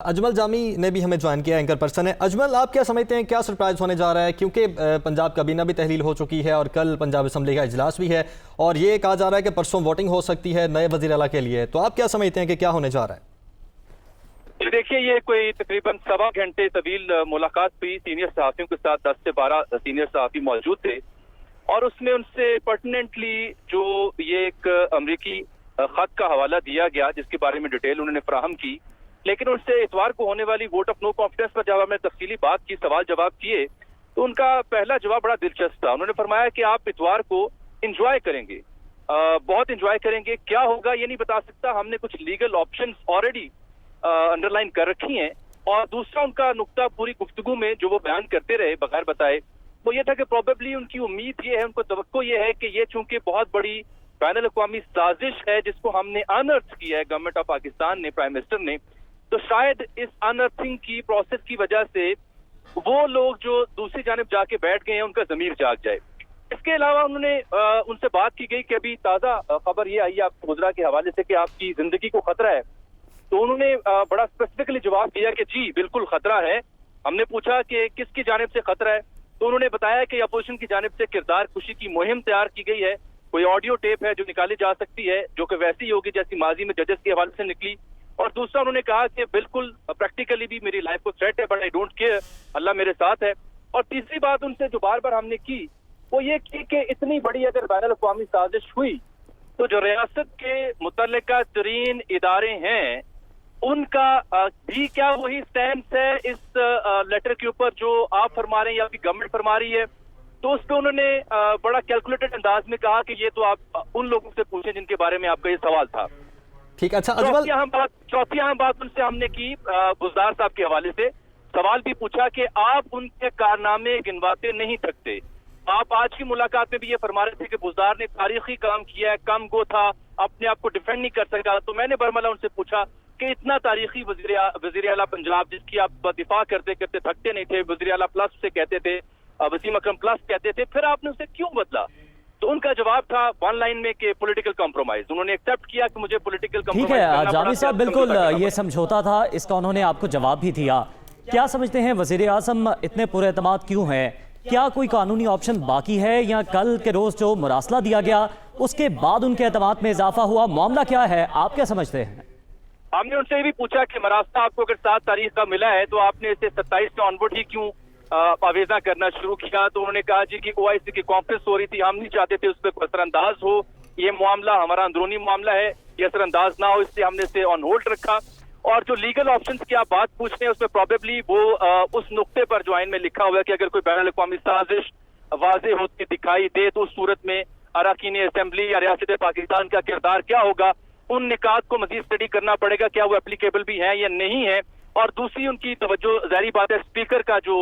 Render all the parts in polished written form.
अजमल जामी ने भी हमें ज्वाइन किया, एंकर पर्सन है। अजमल, आप क्या समझते हैं, क्या सरप्राइज होने जा रहा है? क्योंकि पंजाब काबीना भी तहलील हो चुकी है और कल पंजाब असम्बली का इजलास भी है और ये कहा जा रहा है कि परसों वोटिंग हो सकती है नए वज़ीर आला के लिए। तो आप क्या समझते हैं कि क्या होने जा रहा है? देखिए, ये कोई तकरीबन 1.25 घंटे तवील मुलाकात हुई सीनियर सहाफ़ियों के साथ। 10 से 12 सीनियर सहाफ़ी मौजूद थे और उसमें उनसे पर्टिनेंटली जो ये एक अमरीकी खत का हवाला दिया गया जिसके बारे में डिटेल उन्होंने फराहम की, लेकिन उनसे इतवार को होने वाली वोट ऑफ नो कॉन्फिडेंस पर जब हमने तफसीली बात की, सवाल जवाब किए, तो उनका पहला जवाब बड़ा दिलचस्प था। उन्होंने फरमाया कि आप इतवार को इंजॉय करेंगे, बहुत इंजॉय करेंगे। क्या होगा ये नहीं बता सकता, हमने कुछ लीगल ऑप्शंस ऑलरेडी अंडरलाइन कर रखी हैं। और दूसरा उनका नुक्ता पूरी गुफ्तगू में जो वो बयान करते रहे बगैर बताए, वो ये था कि प्रोबेबली उनकी उम्मीद ये है, उनको तवक्को ये है कि ये चूंकि बहुत बड़ी बैनुल अक़वामी साजिश है जिसको हमने अनर्थ किया है गवर्नमेंट ऑफ पाकिस्तान ने, प्राइम मिनिस्टर ने, तो शायद इस अनर्थिंग की प्रोसेस की वजह से वो लोग जो दूसरी जानिब जाके बैठ गए हैं उनका ज़मीर जाग जाए। इसके अलावा उन्होंने उनसे बात की गई कि अभी ताज़ा खबर ये आई है आपको गुजरा के हवाले से कि आपकी जिंदगी को खतरा है। तो उन्होंने बड़ा स्पेसिफिकली जवाब दिया कि जी बिल्कुल खतरा है। हमने पूछा कि किसकी जानिब से खतरा है, तो उन्होंने बताया कि अपोजिशन की जानिब से किरदार कुशी की मुहिम तैयार की गई है। कोई ऑडियो टेप है जो निकाली जा सकती है, जो कि वैसी ही होगी जैसी माजी में जजेस के हवाले से निकली। और दूसरा उन्होंने कहा कि बिल्कुल प्रैक्टिकली भी मेरी लाइफ को थ्रेट है, बट आई डोंट केयर, अल्लाह मेरे साथ है। और तीसरी बात उनसे जो बार बार हमने की वो ये की कि इतनी बड़ी अगर बैनुल अक़वामी साजिश हुई तो जो रियासत के मुतल्लिका तरीन इदारे हैं उनका भी क्या वही स्टैंड है इस लेटर के ऊपर जो आप फरमा रहे हैं या फिर गवर्नमेंट फरमा रही है। तो उस पर उन्होंने बड़ा कैलकुलेटेड अंदाज में कहा कि ये तो आप उन लोगों से पूछें जिनके बारे में आपका ये सवाल था। ठीक, अच्छा अजमल, चौथी अहम बात उनसे हमने की बुज़दार साहब के हवाले से सवाल भी पूछा कि आप उनके कारनामे गिनवाते नहीं थकते। आप आज की मुलाकात में भी ये फरमा रहे थे कि बुज़दार ने तारीखी काम किया है, कम गो था, अपने आप को डिफेंड नहीं कर सका। तो मैंने बरमला उनसे पूछा कि इतना तारीखी वज़ीर आला पंजाब जिसकी आप दिफा करते करते थकते नहीं थे, वज़ीर आला प्लस से कहते थे, वसीम अकरम प्लस कहते थे, फिर आपने उसे क्यों बदला? तो उनका जवाब था वन लाइन में कि पॉलिटिकल कॉम्प्रोमाइज। उन्होंने एक्सेप्ट किया कि मुझे पॉलिटिकल ठीक है जामी साहब, बिल्कुल ये समझौता था, इसका उन्होंने आपको जवाब भी दिया। क्या समझते हैं वज़ीर आज़म इतने पुरएतमाद क्यों है? क्या कोई कानूनी ऑप्शन बाकी है या कल के रोज जो मुरासला दिया गया उसके बाद उनके एतमाद में इजाफा हुआ? मामला क्या है, आप क्या समझते हैं? हमने उनसे ये भी पूछा कि मरासला आपको अगर 7 तारीख का मिला है तो आपने इसे 27 से ऑनवर्ड ही क्यों आवेदन करना शुरू किया? तो उन्होंने कहा जी कि OIC की कॉन्फ्रेंस हो रही थी, हम नहीं चाहते थे उस पर असरअंदाज हो, ये मामला हमारा अंदरूनी मामला है, ये असरअंदाज ना हो, इसलिए हमने इसे ऑन होल्ड रखा। और जो लीगल ऑप्शंस की आप बात पूछ रहे हैं उसमें प्रोबेबली वो उस नुक्ते पर जो आइन में लिखा हुआ है कि अगर कोई बैनुल अक़वामी साजिश वाज़े होती दिखाई दे तो उस सूरत में अरकान असेंबली या रियासत पाकिस्तान का किरदार क्या होगा, उन निकात को मजीद स्टडी करना पड़ेगा, क्या वो एप्लीकेबल भी है या नहीं है। और दूसरी उनकी तवज्जो ज़ाहिर बात है स्पीकर का जो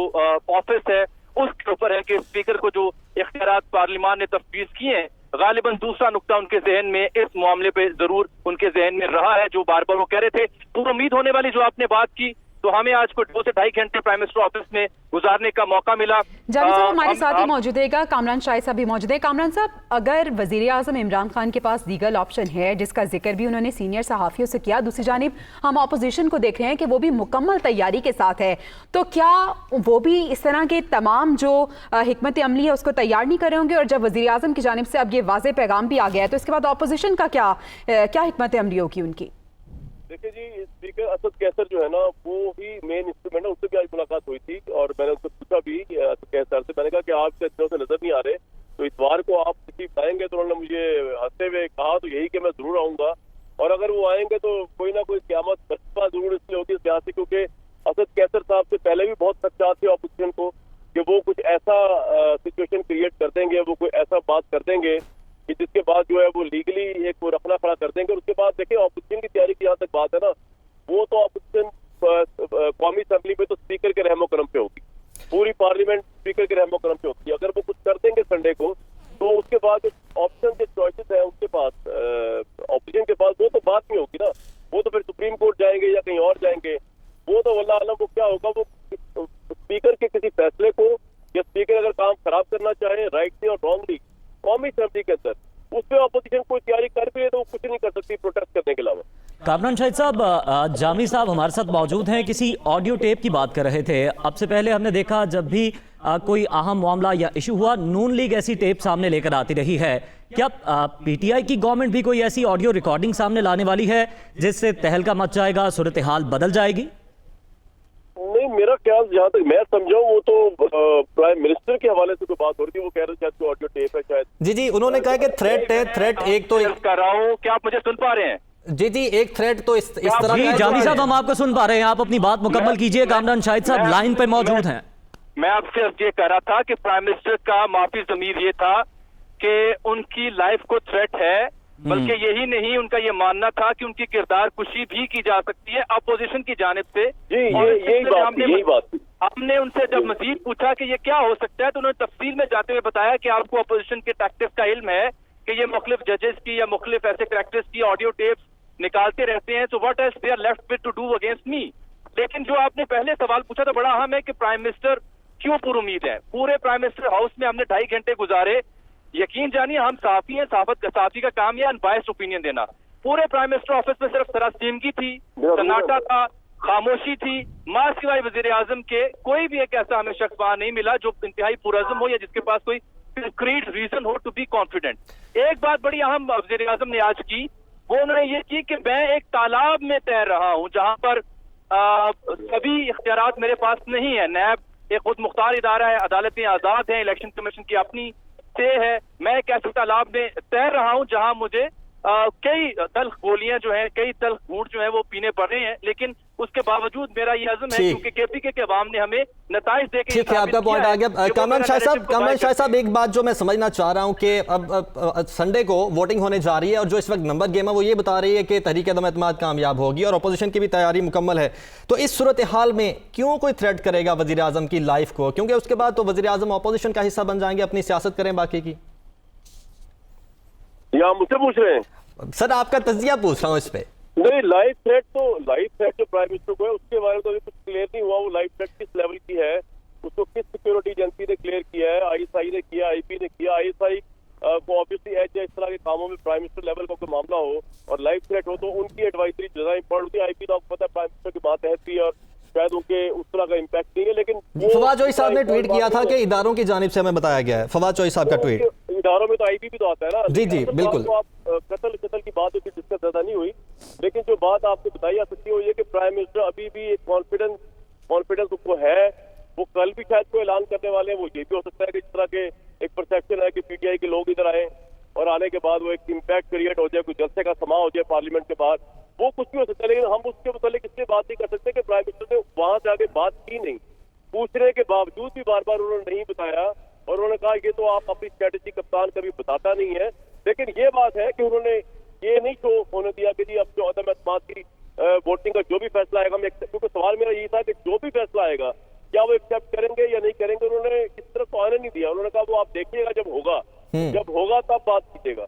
ऑफिस है उसके ऊपर है कि स्पीकर को जो इख्तियारात पार्लियामान ने तफवीज़ किए हैं, गालिबन दूसरा नुक्ता उनके जहन में इस मामले पे जरूर उनके जहन में रहा है जो बार बार वो कह रहे थे। तो उम्मीद होने वाली जो आपने बात की, तो हमें आज को 2 से ढाई घंटे प्राइम मिनिस्टर ऑफिस में गुजारने का मौका मिला। जावेद साहब हमारे साथ ही मौजूद है, कामरान शाहिद साहब भी मौजूद है। कामरान साहब, अगर वज़ीर आज़म इमरान खान के पास लीगल ऑप्शन है जिसका जिक्र भी उन्होंने सीनियर सहाफ़ियों से किया, दूसरी जानिब हम अपोजिशन को देख रहे हैं कि वो भी मुकम्मल तैयारी के साथ है, तो क्या वो भी इस तरह के तमाम जो हिकमत अमली है उसको तैयार नहीं कर रहे होंगे? और जब वज़ीर आज़म की जानिब से अब ये वाज़ेह पैगाम भी आ गया है तो इसके बाद अपोजिशन का क्या हिकमत अमली होगी उनकी? देखिए जी, स्पीकर असद कैसर जो है ना वो ही मेन इंस्ट्रूमेंट है। उससे भी आज मुलाकात हुई थी और मैंने उससे पूछा भी असद कैसर से, मैंने कहा कि आप अच्छे से नजर नहीं आ रहे, तो इतवार को आप तशरीफ आएंगे? तो उन्होंने मुझे हंसते हुए कहा तो यही कि मैं जरूर आऊंगा, और अगर वो आएंगे तो कोई ना कोई क़यामत बर्पा जरूर इसलिए होगी सियासी, क्योंकि असद कैसर साहब से पहले भी बहुत खदशात थे अपोजिशन को कि वो कुछ ऐसा सिचुएशन क्रिएट कर देंगे, वो कोई ऐसा बात कर देंगे कि जिसके बाद जो है वो लीगली एक वो रखना खड़ा कर देंगे। और उसके बाद देखिए अपोजिशन की तैयारी की जहाँ तक बात है ना, वो तो अपोजिशन कौमी असेंबली में तो स्पीकर के रहमो करम पे होगी, पूरी पार्लियामेंट स्पीकर के रहमो करम पे होती है। अगर वो कुछ कर देंगे संडे को तो उसके बाद ऑप्शन के चॉइसेस है उनके पास, अपोजिशन के पास, वो तो बात नहीं होगी ना, वो तो फिर सुप्रीम कोर्ट जाएंगे या कहीं और जाएंगे। वो तो वल्लाह आलम वो क्या होगा, वो स्पीकर के किसी फैसले को, या स्पीकर अगर काम खराब करना चाहे राइटली और रॉन्गली कौमी असेंबली के अंदर, उस पर अपोजिशन कोई तैयारी कर भी है तो कुछ नहीं कर सकती प्रोटेस्ट करने के अलावा। कामरान शाहिद साहब, जामी साहब हमारे साथ मौजूद हैं, किसी ऑडियो टेप की बात कर रहे थे। अब से पहले हमने देखा जब भी कोई अहम मामला या इशू हुआ, नून लीग ऐसी टेप सामने लेकर आती रही है। क्या पीटीआई की गवर्नमेंट भी कोई ऐसी ऑडियो रिकॉर्डिंग सामने लाने वाली है जिससे तहलका मच जाएगा, सूरत हाल बदल जाएगी? नहीं, मेरा ख्याल जहाँ तक मैं समझा वो तो प्राइम मिनिस्टर के हवाले से कोई बात हो रही थी। वो कह रहे शायद कोई ऑडियो टेप है शायद। जी, उन्होंने कहा कि थ्रेट है, थ्रेट एक तो कर रहा हूँ, क्या आप मुझे सुन पा रहे हैं? जी, एक थ्रेट तो इस तरह जी का जानी साहब, हम आपको सुन पा रहे हैं, आप अपनी बात मुकम्मल कीजिए। कामरान शाहिद साहब लाइन पे मौजूद हैं। मैं आपसे अब ये कह रहा था कि प्राइम मिनिस्टर का माफी ज़मीर ये था कि उनकी लाइफ को थ्रेट है, बल्कि यही नहीं, उनका ये मानना था कि उनकी किरदार कुशी भी की जा सकती है अपोजिशन की जानिब से। यही बात थी। हमने उनसे जब मजीद पूछा कि ये क्या हो सकता है, तो उन्होंने तफसील में जाते हुए बताया कि आपको अपोजिशन के टैक्टिक्स का इल्म है कि ये मुख्तलिफ जजेस की या मुख्तलिफ ऐसे करैक्टर्स की ऑडियो टेप्स निकालते रहते हैं, तो what else they are left with to do against me. लेकिन जो आपने पहले सवाल पूछा था बड़ा अहम है कि प्राइम मिनिस्टर क्यों पुरुमीद है। पूरे प्राइम मिनिस्टर हाउस में हमने 2.5 घंटे गुजारे। यकीन जानिए हम साफी हैं, साफी का काम या अनबायस्ड ओपिनियन देना। पूरे प्राइम मिनिस्टर ऑफिस में सिर्फ सरासीमगी थी, सन्नाटा था, खामोशी थी। मां सिवाय वजीर आजम के कोई भी एक ऐसा हमें शख्स वहां नहीं मिला जो इंतहाई पुरअज़्म हो या जिसके पास कोई कंक्रीट रीजन हो टू बी कॉन्फिडेंट। एक बात बड़ी अहम वजीर आजम ने आज की, वो उन्होंने ये की कि मैं एक तालाब में तैर रहा हूं जहां पर सभी इख्तियारात मेरे पास नहीं है। नैब एक खुद मुख्तार इदारा है, अदालतें आजाद हैं, इलेक्शन कमीशन की अपनी से है। मैं एक ऐसे तालाब में तैर रहा हूं जहां मुझे कई तल्ख गोलियां जो हैं, कई तल्ख घूंट जो है वो पीने पड़ रहे हैं, लेकिन उसके बावजूद मेरा ये अज़्म है क्योंकि केपीके के अवाम ने हमें नताइज देके ठीक है, आपका पॉइंट आ गया। कामरान शाह साहब, एक बात जो मैं समझना चाह रहा हूं कि अब संडे को वोटिंग होने जा रही है और जो इस वक्त नंबर गेम है वो ये बता रही है कि तहरीक अदम एतमाद कामयाब होगी और अपोजिशन की भी तैयारी मुकम्मल है। तो इस सूरत हाल में क्यों कोई थ्रेट करेगा वजीर आजम की लाइफ को? क्योंकि उसके बाद तो वजीर आजम अपोजिशन का हिस्सा बन जाएंगे, अपनी सियासत करें बाकी की। या मुझसे पूछ रहे हैं? सर आपका तजिया पूछ रहा हूँ इस पे। नहीं, लाइफ थ्रेट जो प्राइम मिनिस्टर को है उसके बारे में तो अभी कुछ क्लियर नहीं हुआ। वो लाइफ थ्रेट किस लेवल की है, उसको किस सिक्योरिटी एजेंसी ने क्लियर किया है, आईएसआई ने किया, आईपी ने किया। आईएसआई को ऑब्वियसली एज इस तरह के कामों में प्राइम मिनिस्टर लेवल का कोई मामला हो और लाइफ थ्रेट हो तो उनकी एडवाइजरी ज्यादा इंपॉर्टेंट होती है। आईपी तो आपको पता है प्राइम मिनिस्टर की बात है और शायद उनके उस तरह का इम्पैक्ट नहीं है। लेकिन फवाद चौधरी साहब ने ट्वीट किया था कि इदारों की जानिब से हमें बताया गया है। फवाद चौधरी साहब का ट्वीट, इदारों में तो आईपी भी तो आता है ना। जी बिल्कुल। तो आप कत्ल की बात होती डिस्कस ज्यादा नहीं हुई, लेकिन जो बात आपको बताई जा सकती है वो ये कि प्राइम मिनिस्टर अभी भी एक कॉन्फिडेंस उसको है। वो कल भी शायद कोई ऐलान करने वाले हैं। वो ये भी हो सकता है कि इस तरह के एक परसेप्शन है कि पीटीआई के लोग इधर आए और आने के बाद वो एक इम्पैक्ट क्रिएट हो जाए, कोई जलसे का समा हो जाए पार्लियामेंट के बाद। वो कुछ भी हो सकता है, लेकिन हम उसके मुतालिक इसलिए बात नहीं कर सकते कि प्राइम मिनिस्टर ने वहां से आगे बात की नहीं। पूछने के बावजूद भी बार बार उन्होंने नहीं बताया और उन्होंने कहा ये तो आप अपनी स्ट्रेटेजी कप्तान कभी बताता नहीं है। लेकिन ये बात है कि उन्होंने ये नहीं शो होने दिया कि जी अब जो अदम एतमाद की वोटिंग का जो भी फैसला आएगा, क्योंकि सवाल मेरा यही था कि जो भी फैसला आएगा क्या वो एक्सेप्ट करेंगे या नहीं करेंगे। उन्होंने इस तरफ तो आने नहीं दिया। उन्होंने कहा वो आप देखिएगा, जब होगा तब बात कीजिएगा।